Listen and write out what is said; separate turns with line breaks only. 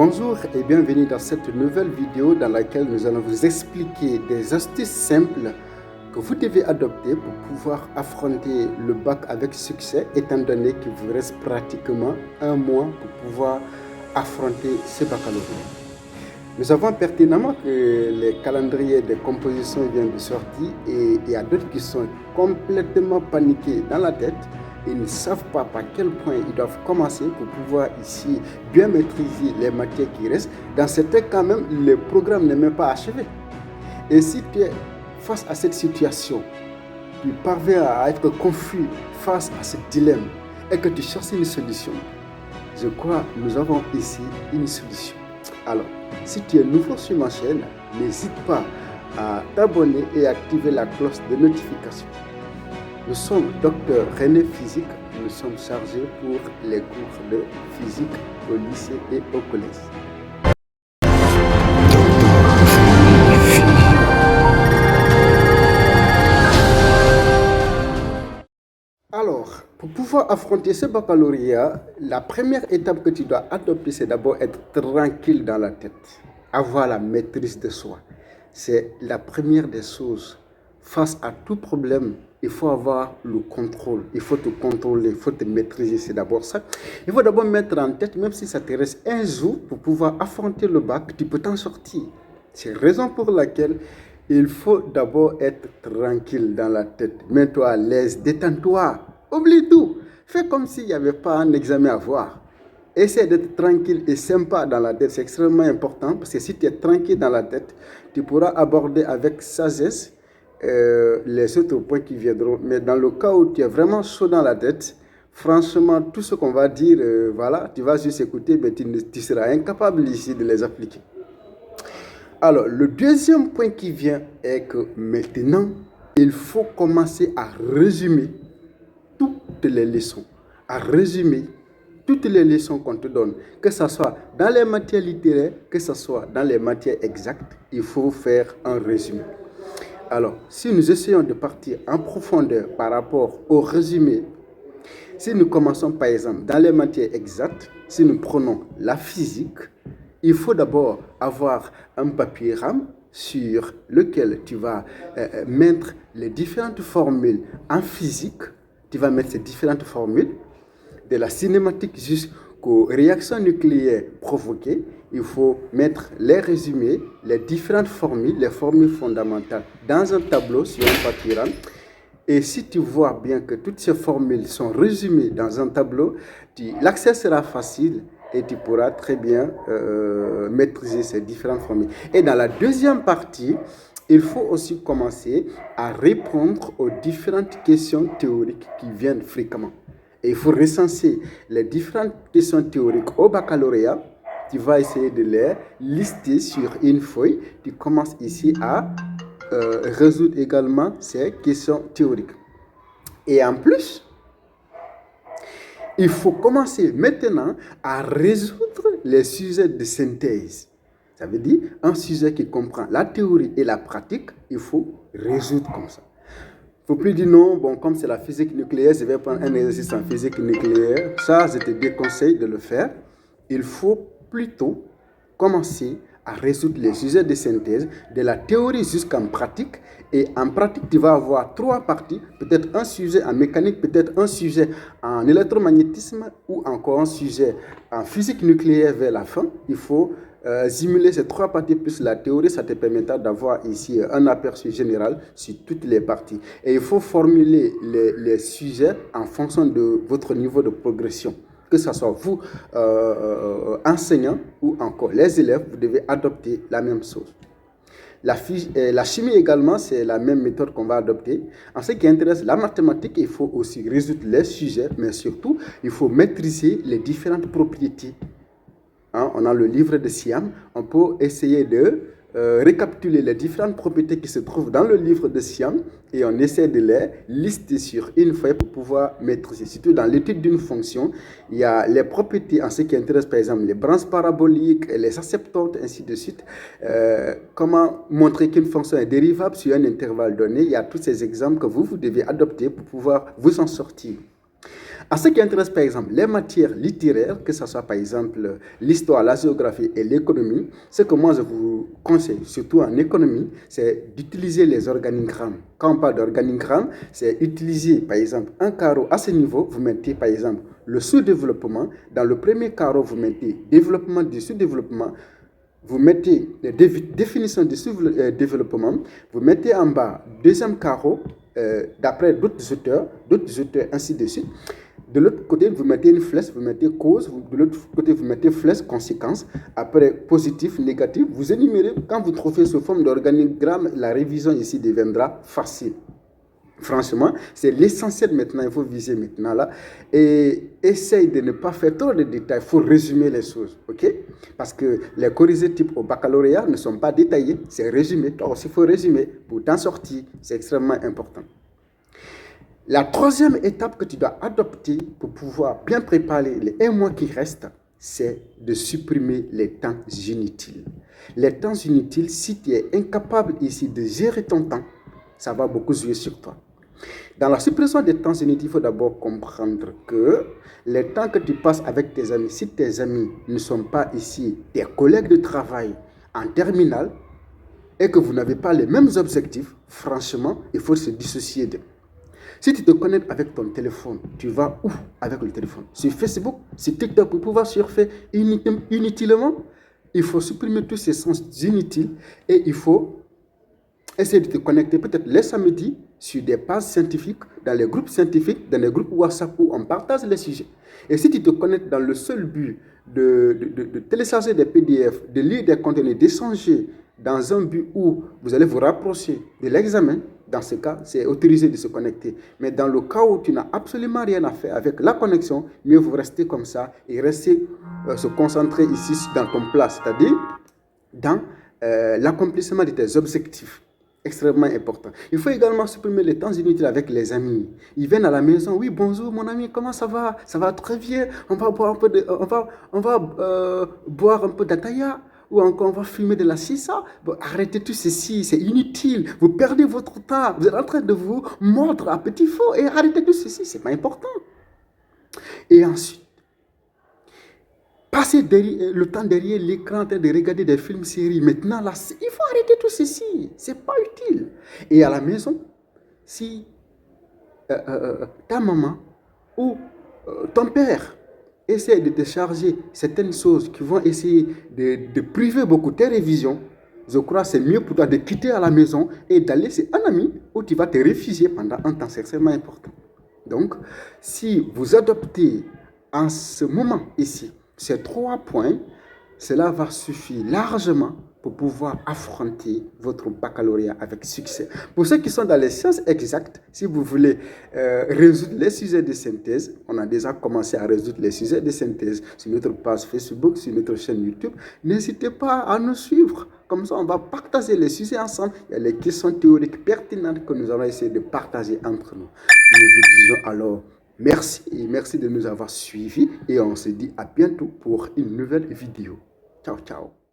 Bonjour et bienvenue dans cette nouvelle vidéo dans laquelle nous allons vous expliquer des astuces simples que vous devez adopter pour pouvoir affronter le bac avec succès, étant donné qu'il vous reste pratiquement un mois pour pouvoir affronter ce baccalauréat. Nous savons pertinemment que les calendriers de composition viennent de sortir et il y a d'autres qui sont complètement paniqués dans la tête. Ils ne savent pas par quel point ils doivent commencer pour pouvoir ici bien maîtriser les matières qui restent. Dans certains cas même, le programme n'est même pas achevé. Et si tu es face à cette situation, tu parviens à être confus face à ce dilemme et que tu cherches une solution, je crois que nous avons ici une solution. Alors, si tu es nouveau sur ma chaîne, n'hésite pas à t'abonner et activer la cloche de notification. Nous sommes Dr René Physique, nous sommes chargés pour les cours de physique au lycée et au collège. Alors, pour pouvoir affronter ce baccalauréat, la première étape que tu dois adopter, c'est d'abord être tranquille dans la tête, avoir la maîtrise de soi. C'est la première des choses. Face à tout problème, il faut avoir le contrôle, il faut te contrôler, il faut te maîtriser, c'est d'abord ça. Il faut d'abord mettre en tête, même si ça te reste un jour pour pouvoir affronter le bac, tu peux t'en sortir. C'est la raison pour laquelle il faut d'abord être tranquille dans la tête. Mets-toi à l'aise, détends-toi, oublie tout. Fais comme s'il n'y avait pas un examen à voir. Essaie d'être tranquille et sympa dans la tête, c'est extrêmement important parce que si tu es tranquille dans la tête, tu pourras aborder avec sagesse les autres points qui viendront. Mais dans le cas où tu es vraiment chaud dans la tête, franchement, tout ce qu'on va dire, voilà, tu vas juste écouter, mais tu seras incapable ici de les appliquer. Alors, le deuxième point qui vient est que maintenant, il faut commencer à résumer toutes les leçons, à résumer toutes les leçons qu'on te donne, que ce soit dans les matières littéraires, que ce soit dans les matières exactes, il faut faire un résumé. Alors, si nous essayons de partir en profondeur par rapport au résumé, si nous commençons par exemple dans les matières exactes, si nous prenons la physique, il faut d'abord avoir un papier rame sur lequel tu vas mettre les différentes formules en physique. Tu vas mettre ces différentes formules de la cinématique jusqu'aux réactions nucléaires provoquées. Il faut mettre les résumés, les différentes formules, les formules fondamentales dans un tableau sur un papier rame. Et si tu vois bien que toutes ces formules sont résumées dans un tableau, l'accès sera facile et tu pourras très bien maîtriser ces différentes formules. Et dans la deuxième partie, il faut aussi commencer à répondre aux différentes questions théoriques qui viennent fréquemment. Et il faut recenser les différentes questions théoriques au baccalauréat. Tu vas essayer de les lister sur une feuille. Tu commences ici à résoudre également ces questions théoriques. Et en plus, il faut commencer maintenant à résoudre les sujets de synthèse. Ça veut dire un sujet qui comprend la théorie et la pratique, il faut résoudre comme ça. Il ne faut plus dire non, bon, comme c'est la physique nucléaire, je vais prendre un exercice en physique nucléaire. Ça, je te déconseille de le faire. Il faut plutôt commencer à résoudre les sujets de synthèse, de la théorie jusqu'en pratique. Et en pratique, tu vas avoir trois parties, peut-être un sujet en mécanique, peut-être un sujet en électromagnétisme ou encore un sujet en physique nucléaire vers la fin. Il faut simuler ces trois parties plus la théorie, ça te permettra d'avoir ici un aperçu général sur toutes les parties. Et il faut formuler les sujets en fonction de votre niveau de progression. Que ce soit vous, enseignants, ou encore les élèves, vous devez adopter la même chose. La chimie également, c'est la même méthode qu'on va adopter. En ce qui intéresse la mathématique, il faut aussi résoudre les sujets, mais surtout, il faut maîtriser les différentes propriétés. On a le livre de Siam, on peut essayer de récapituler les différentes propriétés qui se trouvent dans le livre de Siam et on essaie de les lister sur une feuille pour pouvoir maîtriser. Surtout dans l'étude d'une fonction, il y a les propriétés en ce qui intéresse par exemple les branches paraboliques, les asymptotes, ainsi de suite. Comment montrer qu'une fonction est dérivable sur un intervalle donné. Il y a tous ces exemples que vous devez adopter pour pouvoir vous en sortir. En ce qui intéresse par exemple les matières littéraires, que ce soit par exemple l'histoire, la géographie et l'économie, ce que moi je vous conseille, surtout en économie, c'est d'utiliser les organigrammes. Quand on parle d'organigramme, c'est utiliser par exemple un carreau à ce niveau, vous mettez par exemple le sous-développement. Dans le premier carreau, vous mettez développement du sous-développement. Vous mettez les définitions du sous-développement. Vous mettez en bas deuxième carreau, d'après d'autres auteurs, ainsi de suite. De l'autre côté, vous mettez une flèche, vous mettez cause. De l'autre côté, vous mettez flèche, conséquence. Après, positif, négatif. Vous énumérez. Quand vous trouvez sous forme d'organigramme, la révision ici deviendra facile. Franchement, c'est l'essentiel maintenant, il faut viser maintenant là. Et essaye de ne pas faire trop de détails, il faut résumer les choses, ok? Parce que les corrigés type au baccalauréat ne sont pas détaillés, c'est résumé. Toi aussi, il faut résumer pour t'en sortir, c'est extrêmement important. La troisième étape que tu dois adopter pour pouvoir bien préparer les 1 mois qui restent, c'est de supprimer les temps inutiles. Les temps inutiles, si tu es incapable ici de gérer ton temps, ça va beaucoup jouer sur toi. Dans la suppression des temps inutiles, il faut d'abord comprendre que les temps que tu passes avec tes amis, si tes amis ne sont pas ici tes collègues de travail en terminale et que vous n'avez pas les mêmes objectifs, franchement, il faut se dissocier d'eux. Si tu te connectes avec ton téléphone, tu vas où avec le téléphone? Sur Facebook, sur TikTok, pour pouvoir surfer inutilement. Il faut supprimer tous ces sens inutiles et il faut essayer de te connecter peut-être les samedis sur des pages scientifiques, dans les groupes scientifiques, dans les groupes WhatsApp où on partage les sujets. Et si tu te connectes dans le seul but de télécharger des PDF, de lire des contenus, d'échanger dans un but où vous allez vous rapprocher de l'examen, dans ce cas, c'est autorisé de se connecter. Mais dans le cas où tu n'as absolument rien à faire avec la connexion, mieux vaut rester comme ça et rester se concentrer ici dans ton plat, c'est-à-dire dans l'accomplissement de tes objectifs. Extrêmement important. Il faut également supprimer les temps inutiles avec les amis. Ils viennent à la maison, oui, bonjour mon ami, comment ça va? Ça va très bien. On va boire un peu boire un peu d'ataya ou encore on va fumer de la sissa. Bon, arrêtez tout ceci, c'est inutile. Vous perdez votre temps. Vous êtes en train de vous mordre à petit feu et arrêtez tout ceci, c'est pas important. Et ensuite, passer le temps derrière l'écran en train de regarder des films, séries. Maintenant, là, il faut arrêter tout ceci. Ce n'est pas utile. Et à la maison, si ta maman ou ton père essaie de te charger certaines choses qui vont essayer de priver beaucoup tes révisions, je crois que c'est mieux pour toi de quitter à la maison et d'aller chez un ami où tu vas te réfugier pendant un temps. C'est extrêmement important. Donc, si vous adoptez en ce moment ici ces 3 points, cela va suffire largement pour pouvoir affronter votre baccalauréat avec succès. Pour ceux qui sont dans les sciences exactes, si vous voulez résoudre les sujets de synthèse, on a déjà commencé à résoudre les sujets de synthèse sur notre page Facebook, sur notre chaîne YouTube. N'hésitez pas à nous suivre. Comme ça, on va partager les sujets ensemble. Il y a les questions théoriques pertinentes que nous allons essayer de partager entre nous. Nous vous disons alors merci et merci de nous avoir suivis et on se dit à bientôt pour une nouvelle vidéo. Ciao, ciao.